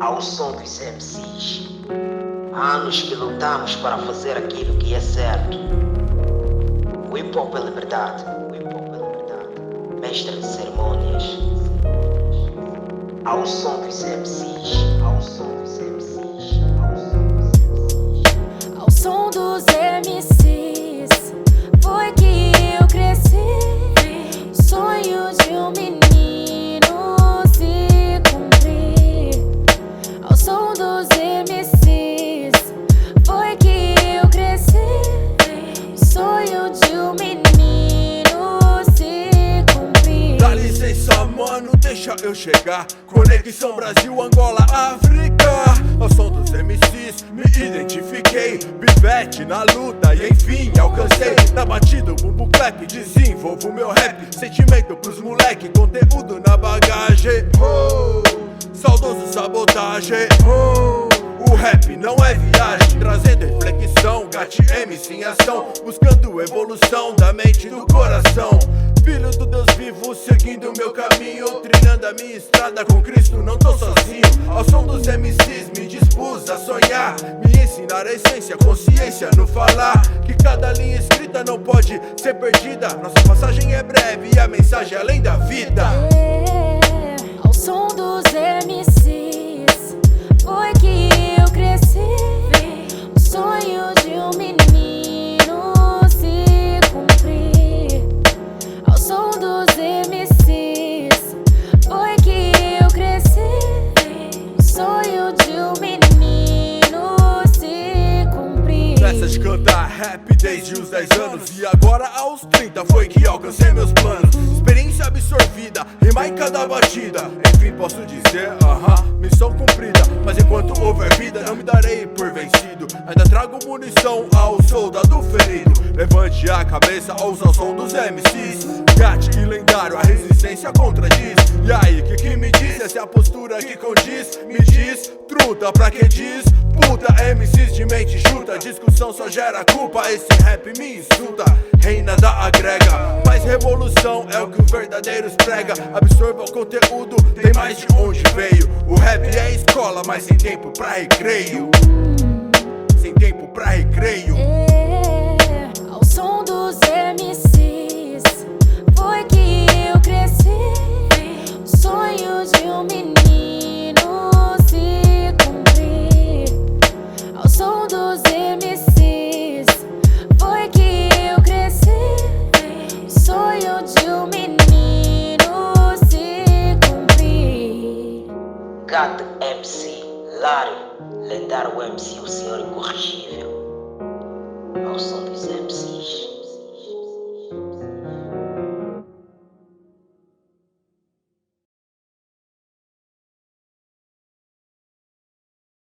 ao som dos MCs. Há anos que lutamos para fazer aquilo que é certo. O hip hop é liberdade, o hip hop é liberdade. Mestre de cerimônias. Ao som dos MCs, ao som dos MCs, ao som dos MCs. Ao som dos MCs, foi que eu cresci. O sonho de um menino se cumprir. Ao som dos MCs, foi que eu cresci. O sonho de um menino se cumprir. Dá licença, mano, deixa eu chegar. Conexão Brasil, Angola, África. Ao som dos MCs me identifiquei. Pivete na luta e enfim alcancei. Na batida, bumbo clap, desenvolvo meu rap. Sentimento pros moleque, conteúdo na bagagem. Oh, saudoso sabotagem. Oh, o rap não é viagem, trazendo reflexão. Gat MC em ação, buscando evolução da mente e do coração. Filho do Deus vivo, seguindo meu caminho, trilhando a minha estrada com Cristo, não tô sozinho. Ao som dos MCs me dispus a sonhar, me ensinar a essência, consciência no falar. Que cada linha escrita não pode ser perdida. Nossa passagem é breve e a mensagem é além da vida. Ao som dos MCs, foi que eu cresci. O sonho de um menino se cumprir. Ao som dos MCs, foi que eu cresci. O sonho de um menino se cumprir. Nessa de cantar rap desde os 10 anos, e agora aos 30 foi que alcancei meus planos. Experiência absorvida, rimar em cada batida. Enfim posso dizer, missão cumprida. Mas enquanto houver vida não me darei por vencido. Ainda trago munição ao soldado ferido. Levante a cabeça, ouça o som dos MCs. Gat e lendário, a resistência contradiz. E aí, que me diz? Essa é a postura que condiz. Me diz, truta, pra que diz? Puta, MCs de mente chuta. Discussão só gera culpa, esse rap me insulta. Reina da agrega, mas revolução é o que os verdadeiros prega. Absorva o conteúdo, tem mais de onde veio. O rap é escola, mas sem tempo pra recreio. Sem tempo pra recreio. Ao som dos MCs, foi que eu cresci. O sonho de um menino se cumprir. Ao som dos MCs, foi que eu cresci. O sonho de um menino se cumprir. Gat MC, Lário, lendário MC, o senhor incorrigível. Ao som dos MCs.